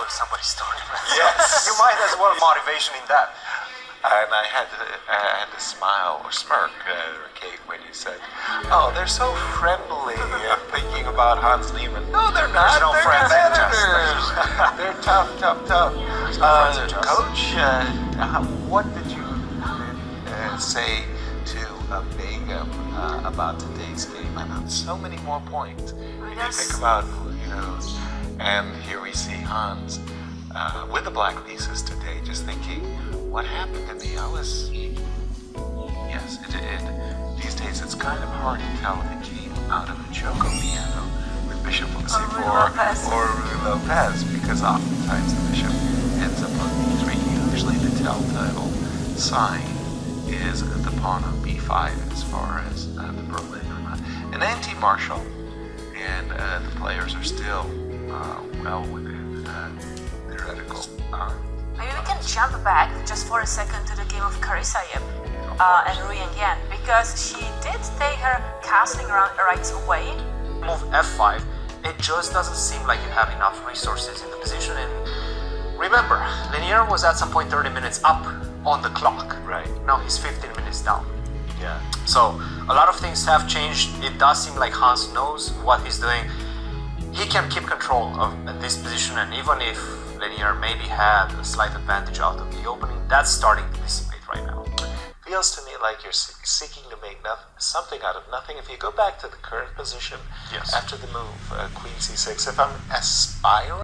if somebody started. Yes. You might as well motivation in that. And I had to smile or smirk, Kate, when you said, "Oh, they're so friendly," thinking about Hans Niemann. No, they're not. There's no they're friends in competitors. They're tough. no friends in chess. Coach, what did you say to Begum about today's game? I know so many more points. If you think about, and here we see Hans with the black pieces today, just thinking, what happened to me? Yes, these days it's kind of hard to tell if it came out of a choco piano with Bishop on C4 or Lopez, because oftentimes the Bishop ends up on B3. Usually the telltale sign is the pawn on B5 as far as the Berlin. An anti-martial, and the players are still well within theoretical. Maybe we can jump back just for a second to the game of Karisayev and Ruyen Yan, because she did take her castling rights away. Move F5, it just doesn't seem like you have enough resources in the position. And remember, Leinier was at some point 30 minutes up on the clock. Right. Now he's 15 minutes down. Yeah. So a lot of things have changed. It does seem like Hans knows what he's doing. He can keep control of this position, and even if Leinier maybe had a slight advantage out of the opening, that's starting to dissipate right now. Feels to me like you're seeking to make something out of nothing. If you go back to the current position, Yes. after the move, Queen C6, if I'm aspiring.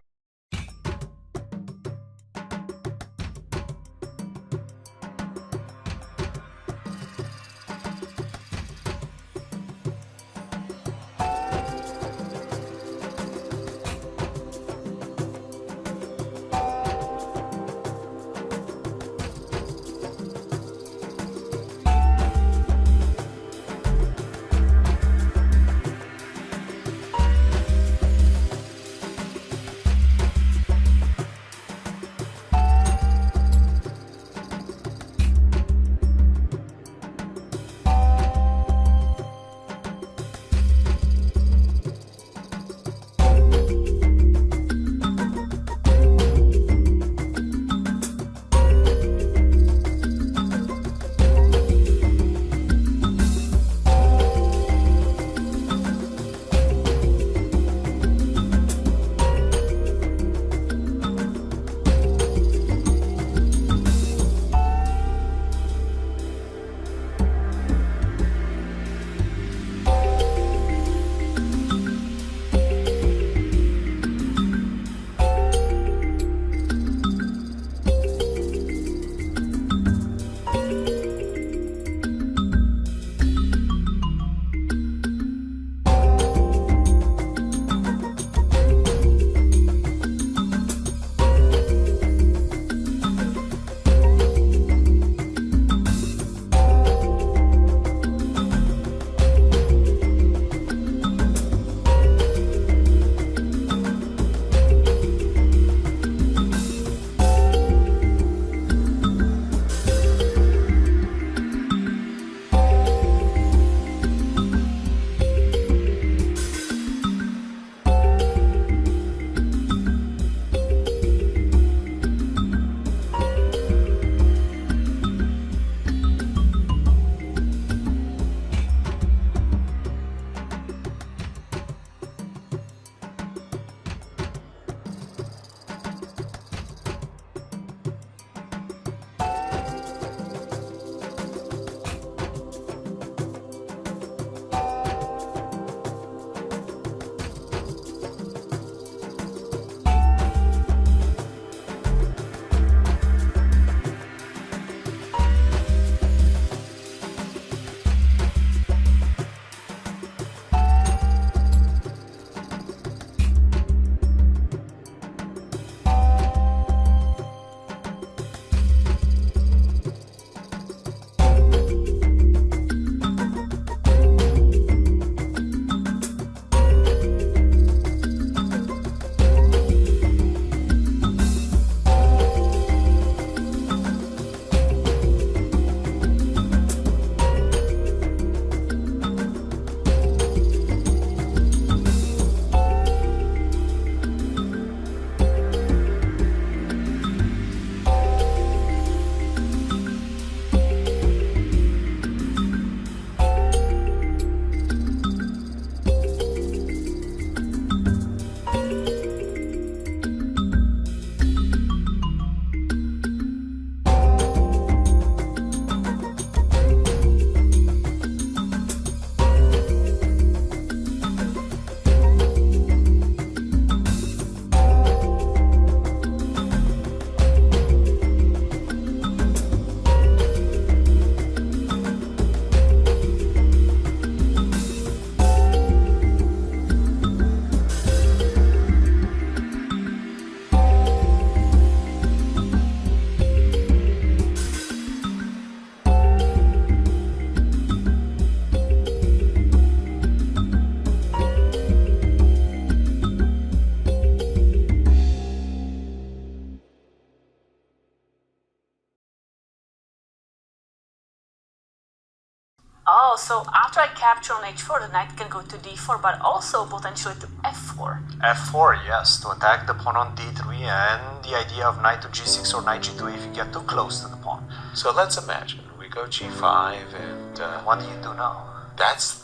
Oh, so after I capture on h4, the knight can go to d4, but also potentially to f4. f4, yes, to attack the pawn on d3, and the idea of knight to g6 or knight g2 if you get too close to the pawn. So let's imagine we go g5 and What do you do now? that's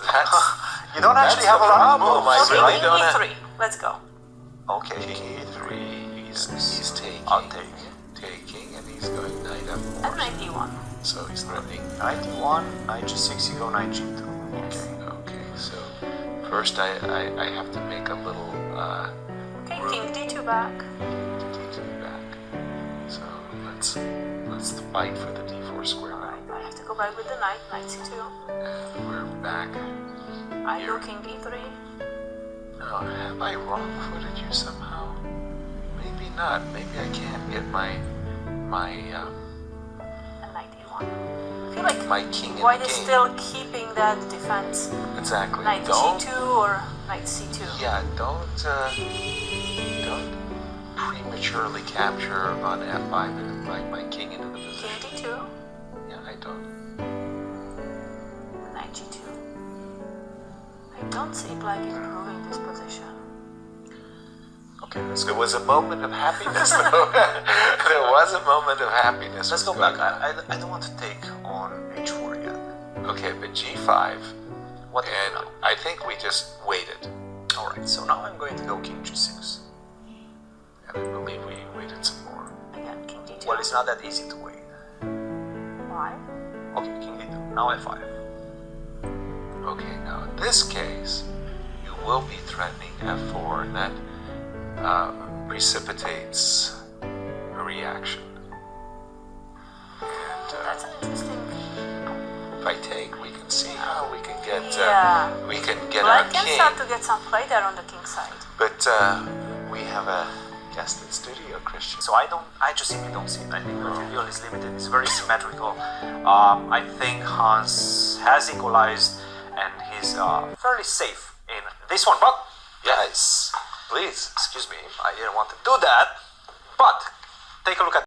You don't actually have a lot of problem. moves, Okay, right? don't king e3. Let's go. Okay, King e3. He's taking. I'll take. Taking, and he's going knight f4. And knight d1. So he's threatening. Knight d1, knight g6, you go knight g2. Yes. Okay. So first I have to make a little Okay, king d2 back. d2 back. So let's fight for the d4 square now. I have to go back with the knight, knight c2. And we're back. I Here. go king e3. Now, have I wrong-footed you somehow? Maybe not. Maybe I can't get my And knight e1. I feel like my king in white the is game. still keeping that defense. Exactly. Knight Don't. g2 or knight c2. Yeah. Don't prematurely capture on f5 and invite my king into the King position. d2. Yeah, I don't. Knight g2. I don't see black improving this position. Okay, there was a moment of happiness, though. There was a moment of happiness. Let's go back. I don't want to take on h4 yet. Okay, but g5, What do you and know? I think we just waited. Alright, so now I'm going to go king g6. And I believe we waited some more. Again, king d2. Well, it's not that easy to wait. Why? Okay, king d2. Now f5. Okay, now in this case, you will be threatening f4, and that precipitates a reaction. And That's an interesting. if I take, we can see how we can get Yeah. we can get Black our can king. start to get some play there on the king side. But we have a guest in studio, Christian. So I just simply don't see it. I think material is limited. It's very symmetrical. I think Hans has equalized and he's fairly safe in this one. But Yes, please. excuse me, I didn't want to do that. But take a look at